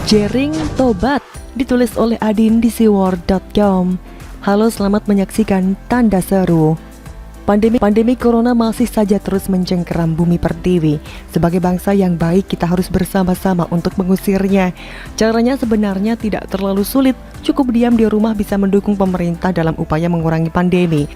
Jering tobat, ditulis oleh Adin di siwar.com. Halo, selamat menyaksikan Tanda Seru. Pandemi Corona masih saja terus mencengkeram bumi pertiwi. Sebagai bangsa yang baik, kita harus bersama-sama untuk mengusirnya. Caranya sebenarnya tidak terlalu sulit, cukup diam di rumah bisa mendukung pemerintah dalam upaya mengurangi pandemi.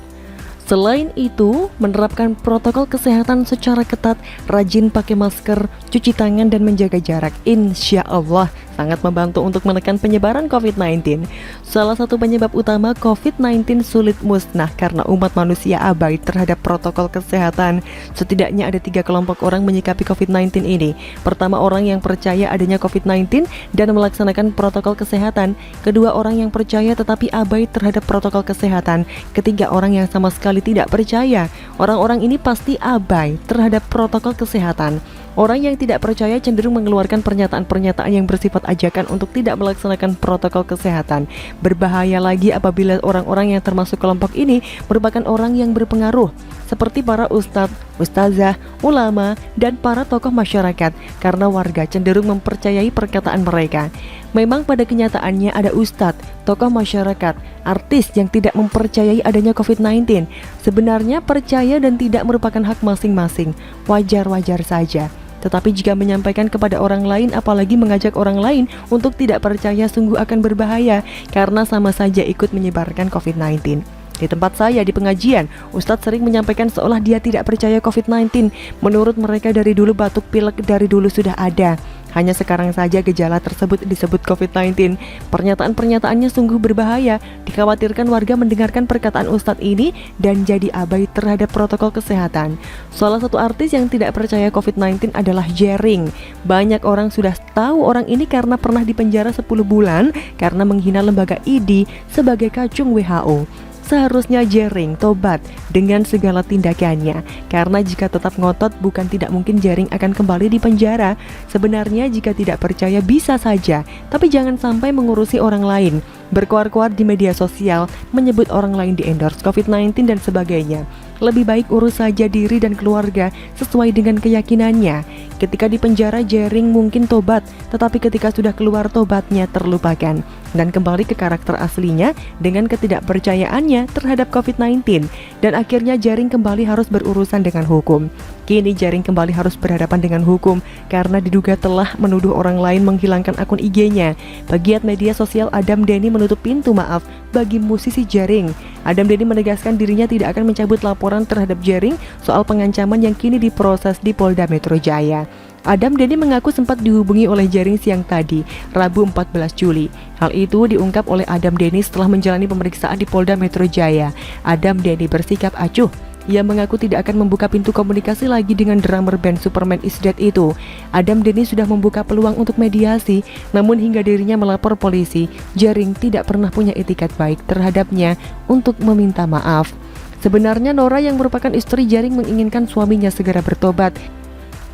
Selain itu, menerapkan protokol kesehatan secara ketat, rajin pakai masker, cuci tangan dan menjaga jarak, insya Allah sangat membantu untuk menekan penyebaran COVID-19. Salah satu penyebab utama COVID-19 sulit musnah karena umat manusia abai terhadap protokol kesehatan. Setidaknya ada 3 kelompok orang menyikapi COVID-19 ini. Pertama, orang yang percaya adanya COVID-19 dan melaksanakan protokol kesehatan. Kedua, orang yang percaya tetapi abai terhadap protokol kesehatan. Ketiga, orang yang sama sekali tidak percaya. Orang-orang ini pasti abai terhadap protokol kesehatan. Orang yang tidak percaya cenderung mengeluarkan pernyataan-pernyataan yang bersifat ajakan untuk tidak melaksanakan protokol kesehatan. Berbahaya lagi apabila orang-orang yang termasuk kelompok ini merupakan orang yang berpengaruh, seperti para ustadz, ustazah, ulama, dan para tokoh masyarakat, karena warga cenderung mempercayai perkataan mereka. Memang pada kenyataannya ada ustadz, tokoh masyarakat, artis yang tidak mempercayai adanya COVID-19. Sebenarnya percaya dan tidak merupakan hak masing-masing, wajar-wajar saja. Tetapi jika menyampaikan kepada orang lain, apalagi mengajak orang lain untuk tidak percaya, sungguh akan berbahaya karena sama saja ikut menyebarkan COVID-19. Di tempat saya di pengajian, Ustadz sering menyampaikan seolah dia tidak percaya COVID-19. Menurut mereka dari dulu batuk pilek dari dulu sudah ada. Hanya sekarang saja gejala tersebut disebut COVID-19. Pernyataan-pernyataannya sungguh berbahaya. Dikhawatirkan warga mendengarkan perkataan Ustadz ini dan jadi abai terhadap protokol kesehatan. Salah satu artis yang tidak percaya COVID-19 adalah Jering. Banyak orang sudah tahu orang ini karena pernah dipenjara 10 bulan karena menghina lembaga ID sebagai kacung WHO. Seharusnya Jering tobat dengan segala tindakannya, karena jika tetap ngotot bukan tidak mungkin Jering akan kembali di penjara. Sebenarnya jika tidak percaya bisa saja, tapi jangan sampai mengurusi orang lain, berkuar-kuar di media sosial, menyebut orang lain di endorse COVID-19 dan sebagainya. Lebih baik urus saja diri dan keluarga sesuai dengan keyakinannya. Ketika di penjara Jering mungkin tobat, tetapi ketika sudah keluar tobatnya terlupakan dan kembali ke karakter aslinya dengan ketidakpercayaannya terhadap COVID-19, dan akhirnya Jering kembali harus berurusan dengan hukum. Kini Jering kembali harus berhadapan dengan hukum karena diduga telah menuduh orang lain menghilangkan akun IG-nya. Pegiat media sosial Adam Denny menutup pintu maaf bagi musisi Jering. Adam Denny menegaskan dirinya tidak akan mencabut laporan terhadap Jering soal pengancaman yang kini diproses di Polda Metro Jaya. Adam Denny mengaku sempat dihubungi oleh Jering siang tadi, Rabu 14 Juli. Hal itu diungkap oleh Adam Denny setelah menjalani pemeriksaan di Polda Metro Jaya. Adam Denny bersikap acuh. Ia mengaku tidak akan membuka pintu komunikasi lagi dengan drummer band Superman Is Dead itu. Adam Denny sudah membuka peluang untuk mediasi, namun hingga dirinya melapor polisi, Jering tidak pernah punya etikat baik terhadapnya untuk meminta maaf. Sebenarnya Nora yang merupakan istri Jering menginginkan suaminya segera bertobat,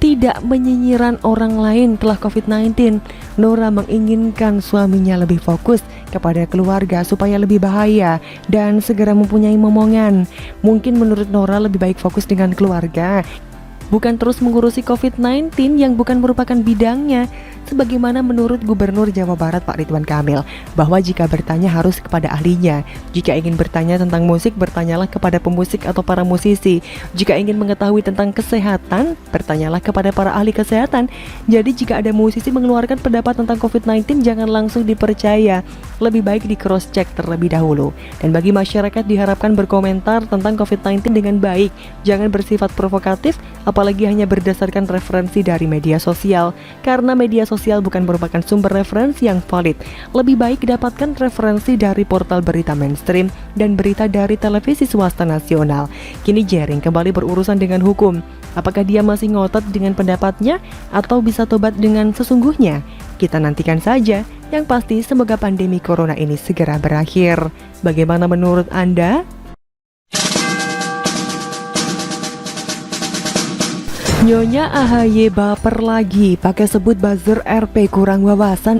tidak menyinyiran orang lain telah COVID-19. Nora menginginkan suaminya lebih fokus kepada keluarga supaya lebih bahaya dan segera mempunyai momongan. Mungkin menurut Nora lebih baik fokus dengan keluarga, bukan terus mengurusi COVID-19 yang bukan merupakan bidangnya. Sebagaimana menurut Gubernur Jawa Barat Pak Ridwan Kamil, bahwa jika bertanya harus kepada ahlinya. Jika ingin bertanya tentang musik, bertanyalah kepada pemusik atau para musisi. Jika ingin mengetahui tentang kesehatan, bertanyalah kepada para ahli kesehatan. Jadi jika ada musisi mengeluarkan pendapat tentang COVID-19, jangan langsung dipercaya. Lebih baik di cross check terlebih dahulu. Dan bagi masyarakat diharapkan berkomentar tentang COVID-19 dengan baik. Jangan bersifat provokatif, apalagi hanya berdasarkan referensi dari media sosial. Karena media sosial bukan merupakan sumber referensi yang valid. Lebih baik dapatkan referensi dari portal berita mainstream dan berita dari televisi swasta nasional. Kini Jering kembali berurusan dengan hukum. Apakah dia masih ngotot dengan pendapatnya atau bisa tobat dengan sesungguhnya? Kita nantikan saja. Yang pasti semoga pandemi corona ini segera berakhir. Bagaimana menurut Anda? Nyonya AHY baper lagi, pakai sebut buzzer RP kurang wawasan,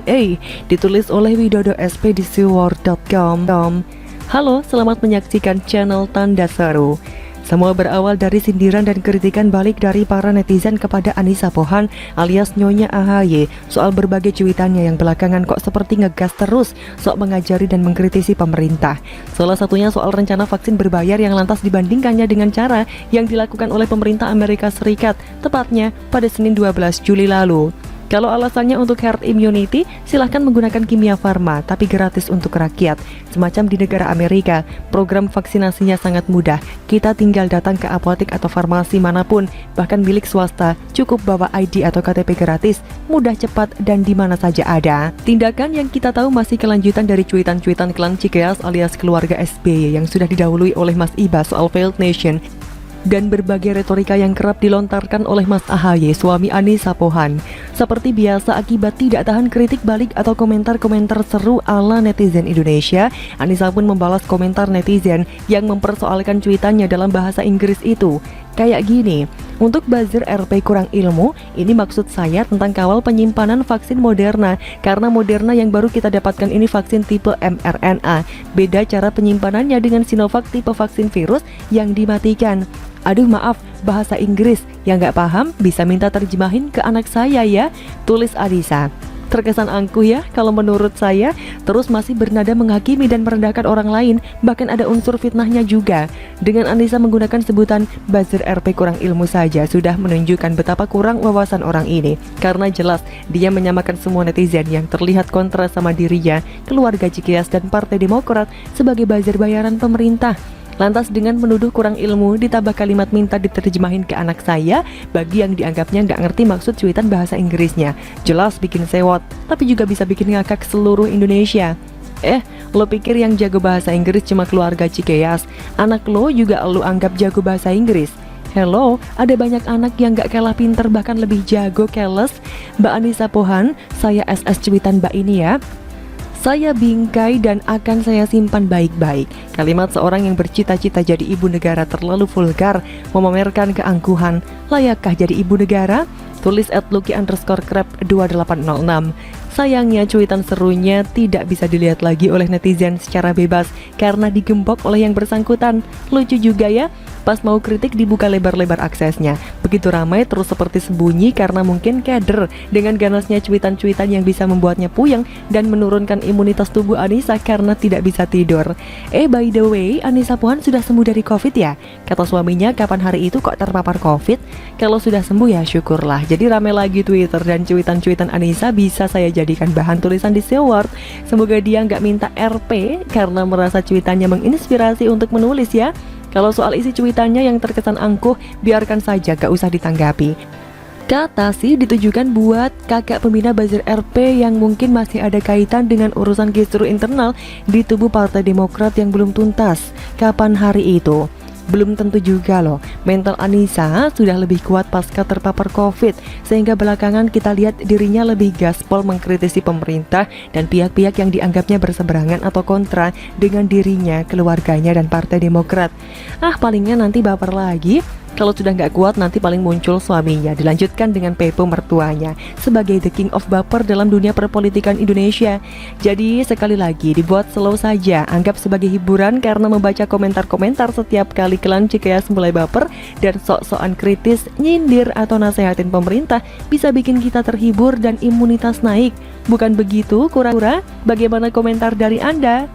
ditulis oleh Widodo SP di siwar.com. Halo, selamat menyaksikan channel Tanda Seru. Semua berawal dari sindiran dan kritikan balik dari para netizen kepada Anissa Pohan alias Nyonya AHY soal berbagai cuitannya yang belakangan kok seperti ngegas terus sok mengajari dan mengkritisi pemerintah. Salah satunya soal rencana vaksin berbayar yang lantas dibandingkannya dengan cara yang dilakukan oleh pemerintah Amerika Serikat, tepatnya pada Senin 12 Juli lalu. Kalau alasannya untuk herd immunity, silahkan menggunakan Kimia Farma, tapi gratis untuk rakyat. Semacam di negara Amerika, program vaksinasinya sangat mudah. Kita tinggal datang ke apotek atau farmasi manapun, bahkan milik swasta, cukup bawa ID atau KTP gratis, mudah, cepat, dan di mana saja ada. Tindakan yang kita tahu masih kelanjutan dari cuitan-cuitan klan Cikeas alias keluarga SBY yang sudah didahului oleh Mas Ibas soal failed nation, dan berbagai retorika yang kerap dilontarkan oleh Mas AHY, suami Anissa Pohan. Seperti biasa, akibat tidak tahan kritik balik atau komentar-komentar seru ala netizen Indonesia, Anissa pun membalas komentar netizen yang mempersoalkan cuitannya dalam bahasa Inggris itu. Kayak gini, untuk buzzer RP kurang ilmu, ini maksud saya tentang kawal penyimpanan vaksin Moderna, karena Moderna yang baru kita dapatkan ini vaksin tipe mRNA. Beda cara penyimpanannya dengan Sinovac tipe vaksin virus yang dimatikan. Aduh maaf, bahasa Inggris, yang nggak paham bisa minta terjemahin ke anak saya ya, tulis Anissa. Terkesan angkuh ya kalau menurut saya, terus masih bernada menghakimi dan merendahkan orang lain, bahkan ada unsur fitnahnya juga. Dengan Anissa menggunakan sebutan buzzer RP kurang ilmu saja sudah menunjukkan betapa kurang wawasan orang ini. Karena jelas dia menyamakan semua netizen yang terlihat kontra sama dirinya, keluarga Cikeas dan Partai Demokrat sebagai buzzer bayaran pemerintah. Lantas dengan menuduh kurang ilmu ditambah kalimat minta diterjemahin ke anak saya bagi yang dianggapnya nggak ngerti maksud cuitan bahasa Inggrisnya. Jelas bikin sewot, tapi juga bisa bikin ngakak seluruh Indonesia. Lo pikir yang jago bahasa Inggris cuma keluarga Cikeas? Anak lo juga lo anggap jago bahasa Inggris? Hello, ada banyak anak yang gak kalah pinter bahkan lebih jago keles. Mbak Anissa Pohan, saya SS cuitan Mbak ini ya. Saya bingkai dan akan saya simpan baik-baik. Kalimat seorang yang bercita-cita jadi ibu negara terlalu vulgar, memamerkan keangkuhan. Layakkah jadi ibu negara? Tulis @lucky_crab2806. Sayangnya cuitan serunya tidak bisa dilihat lagi oleh netizen secara bebas karena digembok oleh yang bersangkutan. Lucu juga ya, pas mau kritik dibuka lebar-lebar aksesnya. Begitu ramai terus seperti sembunyi karena mungkin keder dengan ganasnya cuitan-cuitan yang bisa membuatnya puyeng dan menurunkan imunitas tubuh Anissa karena tidak bisa tidur. By the way, Anissa Pohan sudah sembuh dari COVID ya? Kata suaminya, kapan hari itu kok terpapar COVID? Kalau sudah sembuh ya syukurlah. Jadi ramai lagi Twitter dan cuitan-cuitan Anissa bisa saya jadikan bahan tulisan di Seward. Semoga dia nggak minta RP karena merasa cuitannya menginspirasi untuk menulis ya. Kalau soal isi cuitannya yang terkesan angkuh, biarkan saja, gak usah ditanggapi. Kata sih ditujukan buat kakak pembina buzzer RP yang mungkin masih ada kaitan dengan urusan kisru internal di tubuh Partai Demokrat yang belum tuntas. Kapan hari itu? Belum tentu juga loh. Mental Anissa sudah lebih kuat pasca terpapar COVID, sehingga belakangan kita lihat dirinya lebih gaspol mengkritisi pemerintah dan pihak-pihak yang dianggapnya berseberangan atau kontra dengan dirinya, keluarganya, dan Partai Demokrat. Palingnya nanti baper lagi. Kalau sudah nggak kuat nanti paling muncul suaminya, dilanjutkan dengan Pepo mertuanya sebagai the king of baper dalam dunia perpolitikan Indonesia. Jadi sekali lagi dibuat slow saja, anggap sebagai hiburan karena membaca komentar-komentar setiap kali klan Cikeas mulai baper dan sok-sokan kritis, nyindir atau nasehatin pemerintah bisa bikin kita terhibur dan imunitas naik. Bukan begitu kura-kura? Bagaimana komentar dari Anda?